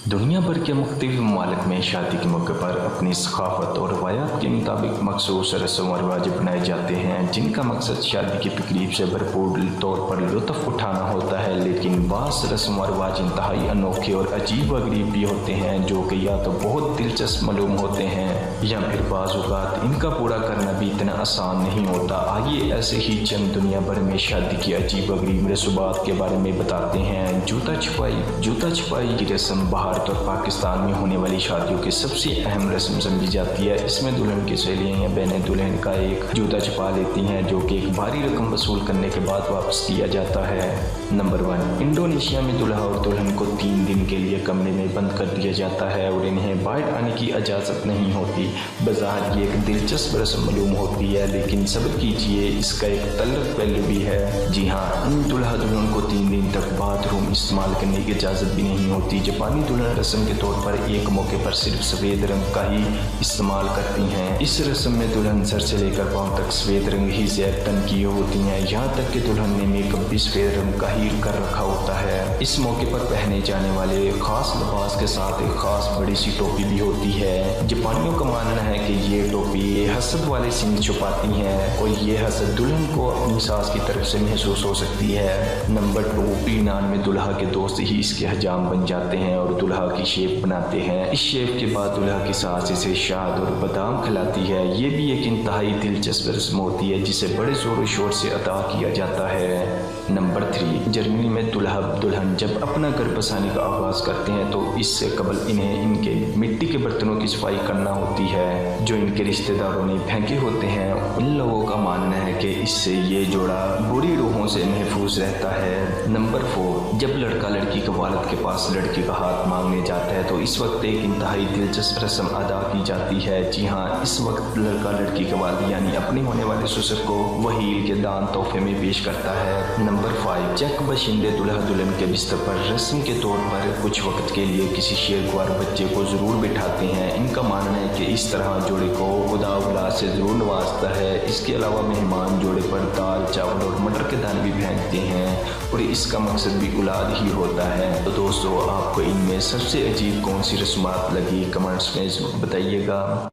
दुनिया भर के मुख्तलिफ ममालिक में शादी के मौके पर अपनी सकाफत और रवायात के मुताबिक मखसूस रस्म व रिवाज बनाए जाते हैं, जिनका मकसद शादी की तकरीब से भरपूर तौर पर लुत्फ़ उठाना होता है। लेकिन बास रस्म व रिवाज इंतहाई अनोखे और अजीब व गरीब भी होते हैं, जो कि या तो बहुत दिलचस्प मालूम होते हैं या फिर बाज़ औक़ात इनका पूरा करना भी इतना आसान नहीं होता। आइए ऐसे ही चंद दुनिया भर में शादी की अजीब व गरीब रसूमात के बारे में बताते हैं। जूता छुपाई की रस्म भारत और पाकिस्तान में होने वाली शादियों की सबसे अहम रस्म समझी जाती है। इसमें दुल्हन की सहेलियां या बहनें दुल्हन का एक जूता छुपा लेती हैं, जो कि एक भारी रकम वसूल करने के बाद वापस किया जाता है। नंबर 1, इंडोनेशिया में दूल्हा और दुल्हन को 3 दिन के लिए कमरे में बंद कर दिया जाता है और इन्हें बाहर आने की इजाज़त नहीं होती। बाज़ार ये एक दिलचस्प रस्म मालूम होती है, लेकिन सब्र कीजिए, इसका एक तल्ख पहलू भी है। जी हाँ, इन दुल्हा दुल्हन को 3 दिन तक बाथरूम इस्तेमाल करने की इजाज़त भी नहीं होती। जापानी दुल्हन रस्म के तौर पर एक मौके पर सिर्फ सफ़ेद रंग का ही इस्तेमाल करती हैं। इस रस्म में दुल्हन सर से लेकर पांव तक सफ़ेद रंग ही ज़ेर तन की होती हैं, यहाँ तक कि दुल्हन ने मेकअप भी सफ़ेद रंग का ही कर रखा होता है। इस मौके पर पहने जाने वाले खास लिबास के साथ एक खास बड़ी सी टोपी भी होती है। जापानियों का मानना है कि ये टोपी हसद वाले सींग छुपाती हैं और ये हसद दुल्हन को अपनी सास की तरफ से महसूस हो सकती है। नंबर 2, ईरान में दुल्हा के दोस्त ही इसके हजाम बन जाते हैं और दुल्हा की शेप बनाते हैं। इस शेप के बाद दुल्हा की सास इसे शहद और बादाम खिलाती है। ये भी एक इंतहाई दिलचस्प रस्म होती है, जिसे बड़े जोर शोर से अदा किया जाता है। नंबर 3, जर्मनी में दुल्हा दुल्हन जब अपना घर बसाने का आगाज करते हैं तो इससे कबल इन्हें इनके मिट्टी के बर्तनों की सफाई करना होती है, जो इनके रिश्तेदारों ने फेंके होते हैं। उन लोगों का मानना है कि इससे ये जोड़ा बुरी रूहों से महफूज रहता है। नंबर 4, जब लड़का लड़की के वालिद के पास लड़की का हाथ मांगने जाता है तो इस वक्त एक इंतहाई दिलचस्प रस्म अदा की जाती है। जी हाँ, इस वक्त लड़का लड़की के वालिद यानी अपने होने वाले ससुर को वहील के दान तोहफे में पेश करता है। नंबर 5, चक बशिंदे दुल्हा दुल्हन के बिस्तर पर रस्म के तौर पर कुछ वक्त के लिए किसी शेरख्वार बच्चे को जरूर बिठाते हैं। इनका मानना है कि इस तरह जोड़े को खुदा औलाद से जरूर नवाजता है। इसके अलावा मेहमान जोड़े पर दाल चावल और मटर के दाने भी फेंकते हैं और इसका मकसद भी औलाद ही होता है। तो दोस्तों, आपको इनमें सबसे अजीब कौन सी रस्मात लगी, कमेंट्स में बताइएगा।